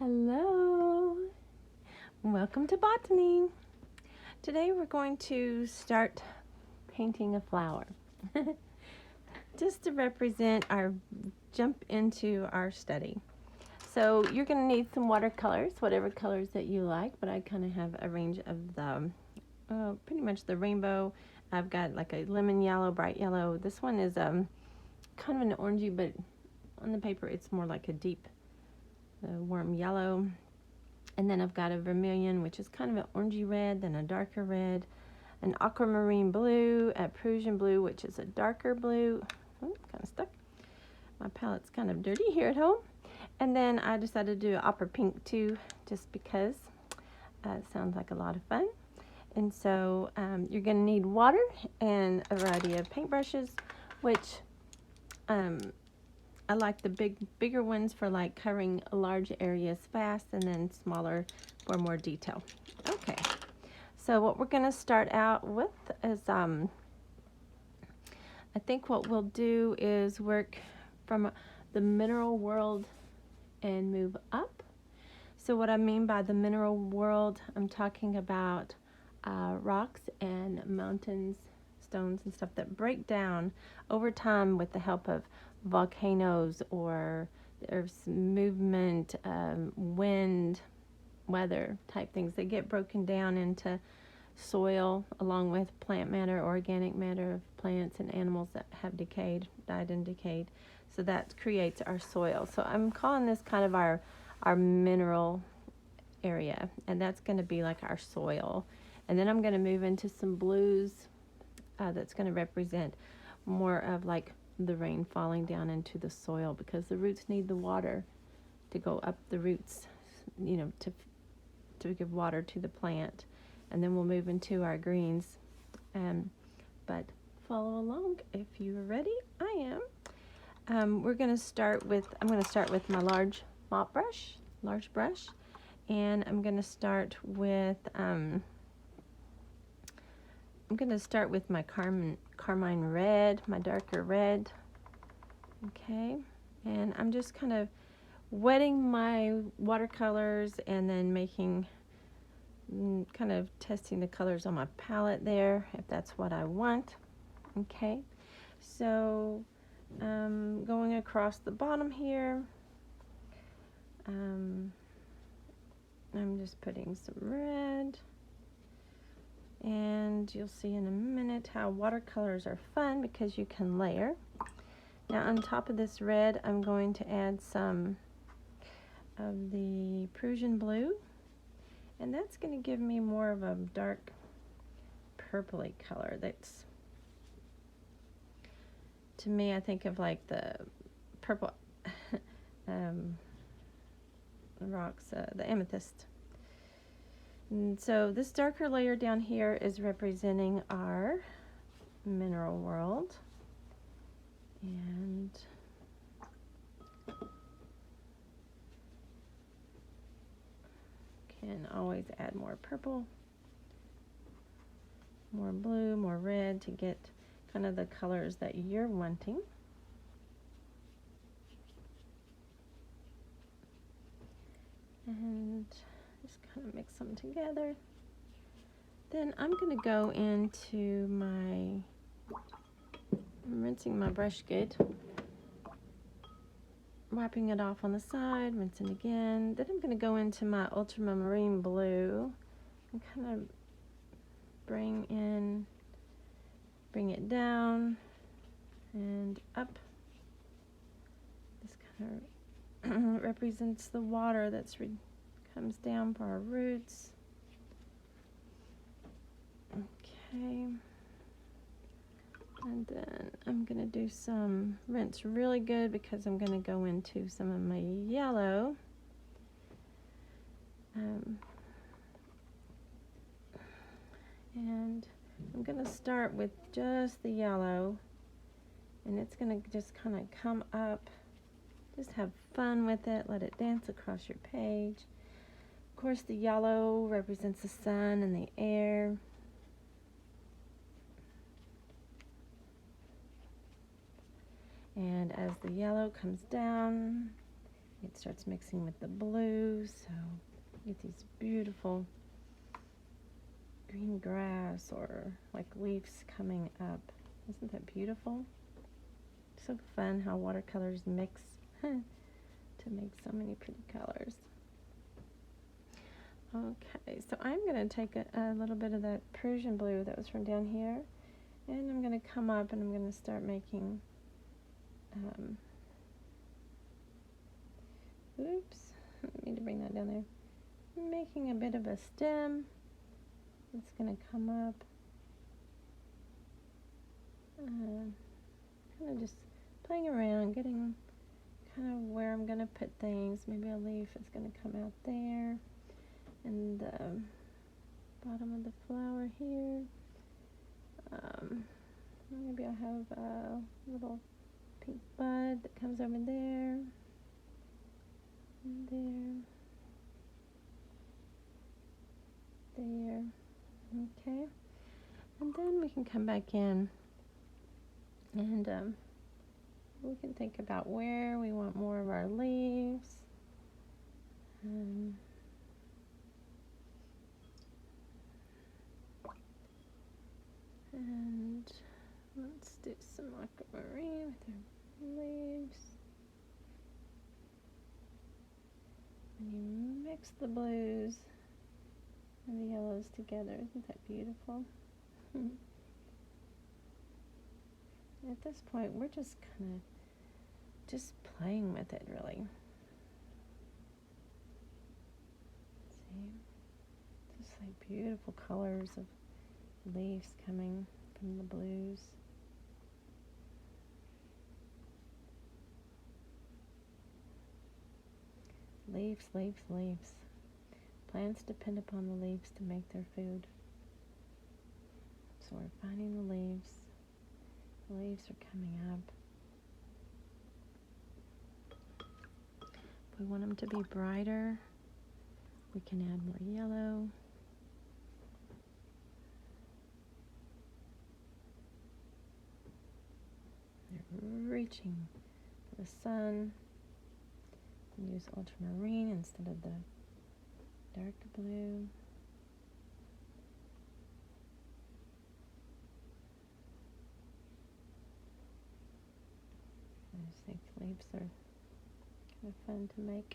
Hello, welcome to Botany. Today we're going to start painting a flower just to represent our jump into our study. So you're going to need some watercolors, whatever colors that you like, but I kind of have a range of the pretty much the rainbow. I've got like a lemon yellow, bright yellow. This one is kind of an orangey, but on the paper it's more like a deep warm yellow. And then I've got a vermilion, which is kind of an orangey red, then a darker red, an aquamarine blue, a Prussian blue, which is a darker blue. Oh, kind of stuck. My palette's kind of dirty here at home. And then I decided to do opera pink too, just because it sounds like a lot of fun. And so you're going to need water and a variety of paintbrushes, which I like the bigger ones for like covering large areas fast, and then smaller for more detail. Okay, so what we're going to start out with is I think what we'll do is work from the mineral world and move up. So what I mean by the mineral world, I'm talking about rocks and mountains, stones and stuff that break down over time with the help of volcanoes or Earth's movement, wind, weather type things that get broken down into soil along with plant matter, organic matter of plants and animals that have died and decayed. So that creates our soil. So I'm calling this kind of our mineral area, and that's going to be like our soil. And then I'm going to move into some blues that's going to represent more of like the rain falling down into the soil, because the roots need the water to go up the roots, you know, to give water to the plant. And then we'll move into our greens. But follow along if you're ready. I am. I'm going to start with my large brush, and I'm going to start with my carmine red, my darker red. Okay, and I'm just kind of wetting my watercolors and then kind of testing the colors on my palette there, if that's what I want. Okay, so going across the bottom here, I'm just putting some red. And you'll see in a minute how watercolors are fun because you can layer. Now on top of this red, I'm going to add some of the Prussian blue, and that's going to give me more of a dark purpley color. That's, to me, I think of like the purple rocks, the amethyst. And so this darker layer down here is representing our mineral world. And can always add more purple, more blue, more red to get kind of the colors that you're wanting. And just kind of mix them together. Then I'm going to go into I'm rinsing my brush good, wiping it off on the side, rinsing again. Then I'm going to go into my ultramarine blue and kind of bring it down and up. This kind of represents the water that's comes down for our roots. Okay. And then I'm going to do some rinse really good, because I'm going to go into some of my yellow. And I'm going to start with just the yellow, and it's going to just kind of come up. Just have fun with it. Let it dance across your page. Of course, the yellow represents the sun and the air. And as the yellow comes down, It starts mixing with the blue, so you get these beautiful green grass or like leaves coming up. Isn't that beautiful? So fun how watercolors mix to make so many pretty colors. Okay, so I'm going to take a little bit of that Persian blue that was from down here, and I'm going to come up and I'm going to start making, oops, I need to bring that down there. I'm making a bit of a stem. It's going to come up. Kind of just playing around, getting kind of where I'm going to put things. Maybe a leaf is going to come out there. And the bottom of the flower here. Maybe I'll have a little pink bud that comes over there. And there. There. Okay. And then we can come back in and we can think about where we want more of our leaves. And let's do some aquamarine with our leaves. And you mix the blues and the yellows together. Isn't that beautiful? At this point, we're just kind of just playing with it, really. See? Just like beautiful colors of leaves coming from the blues. Leaves, leaves, leaves. Plants depend upon the leaves to make their food. So we're finding the leaves. The leaves are coming up. If we want them to be brighter, we can add more yellow. They're reaching for the sun. And use ultramarine instead of the dark blue. I just think leaves are kind of fun to make.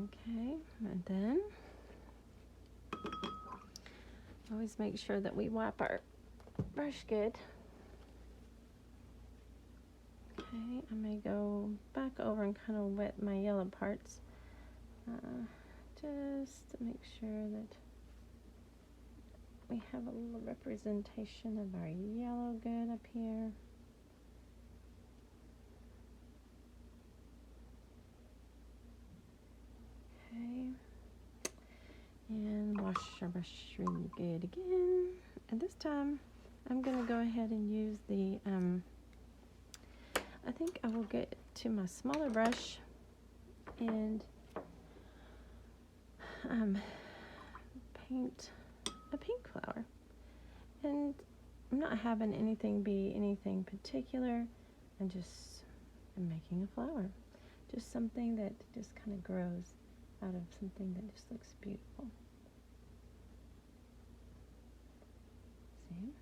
Okay, and then always make sure that we wipe our brush good. Okay, I may go back over and kind of wet my yellow parts just to make sure that we have a little representation of our yellow good up here. Okay, and wash our brush really good again. And this time I'm going to go ahead and use the I think I will get to my smaller brush and paint a pink flower. And I'm not having anything be anything particular. I'm making a flower. Just something that just kind of grows out of something that just looks beautiful. See? And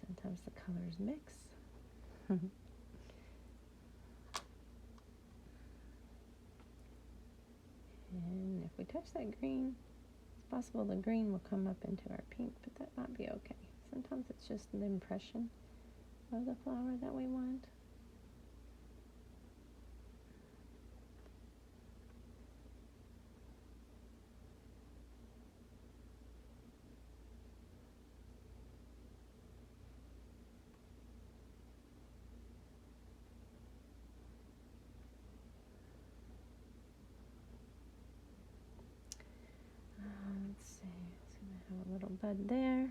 sometimes the colors mix. And if we touch that green, it's possible the green will come up into our pink, but that might be okay. Sometimes it's just an impression of the flower that we want. Let's see, it's going to have a little bud there.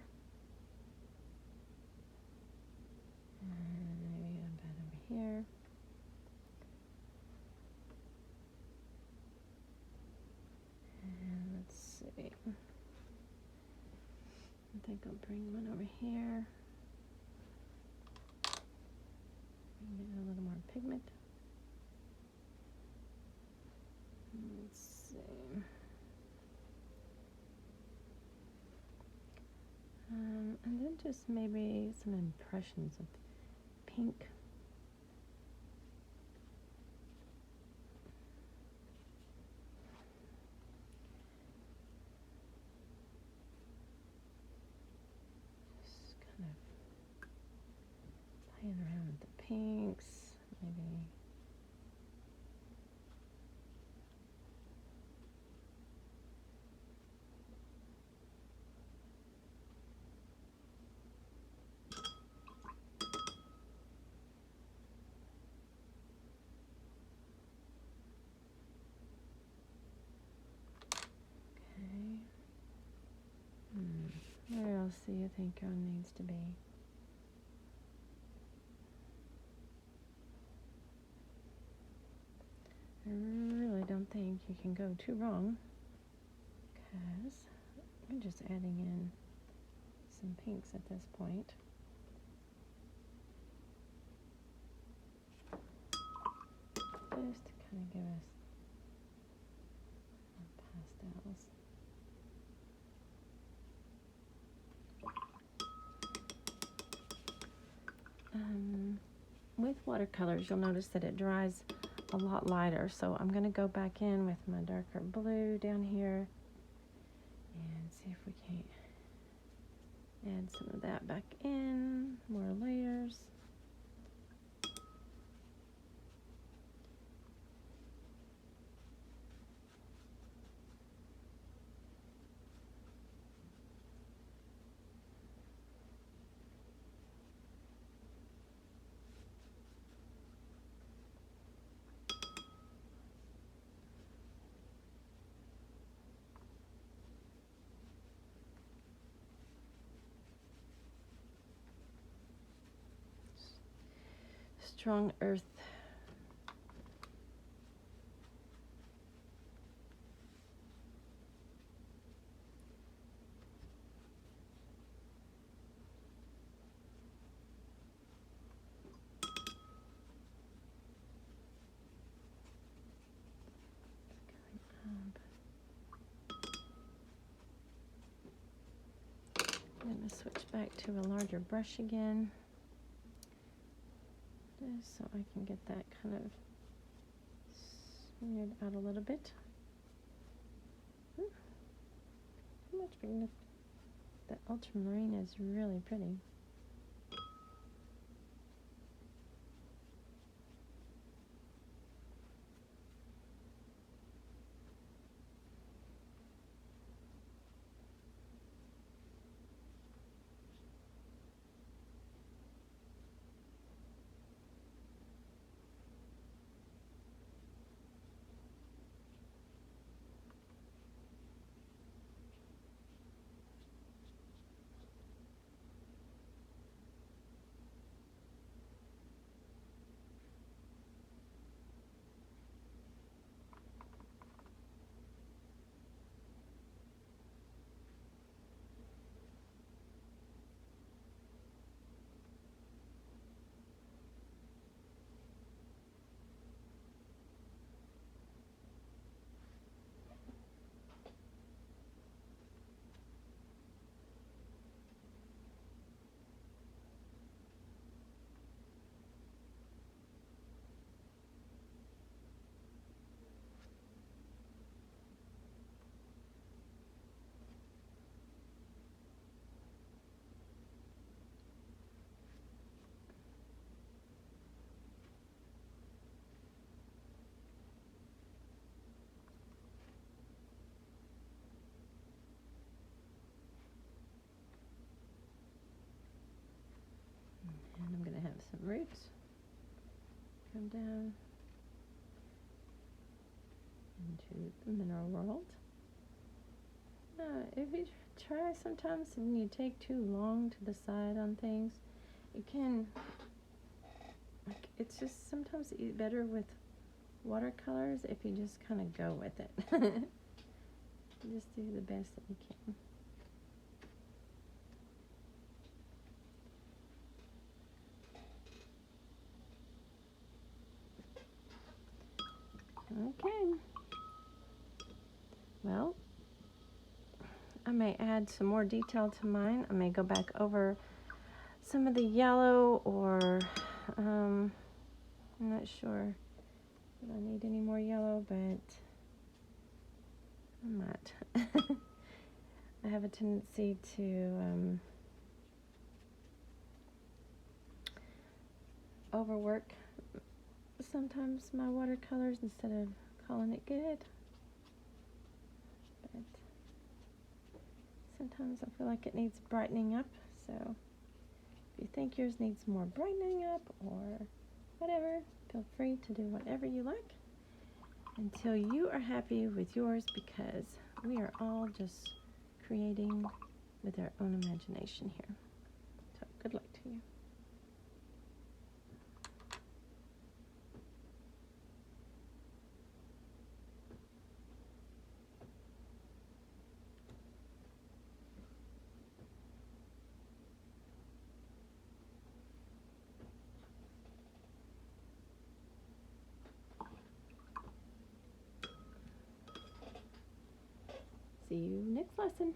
And maybe a bud over here. And let's see. I think I'll bring one over here. Maybe a little just maybe some impressions of pink. Just kind of playing around with the pinks, maybe. Where else do you think one needs to be? I really don't think you can go too wrong, because I'm just adding in some pinks at this point. Just to kind of give us pastels. With watercolors, you'll notice that it dries a lot lighter, so I'm going to go back in with my darker blue down here and see if we can't add some of that back in, more layers. Strong earth. I'm going to switch back to a larger brush again, just so I can get that kind of smeared out a little bit. Much bigger. That ultramarine is really pretty. And I'm going to have some roots come down into the mineral world. If you try sometimes and you take too long to decide on things, it can, like, it's just sometimes better with watercolors if you just kind of go with it. Just do the best that you can. Okay. Well, I may add some more detail to mine. I may go back over some of the yellow, or I'm not sure if I need any more yellow, but I might. I have a tendency to overwork sometimes my watercolors instead of calling it good. But sometimes I feel like it needs brightening up, so if you think yours needs more brightening up or whatever, feel free to do whatever you like until you are happy with yours, because we are all just creating with our own imagination here. So good luck to you. See you next lesson.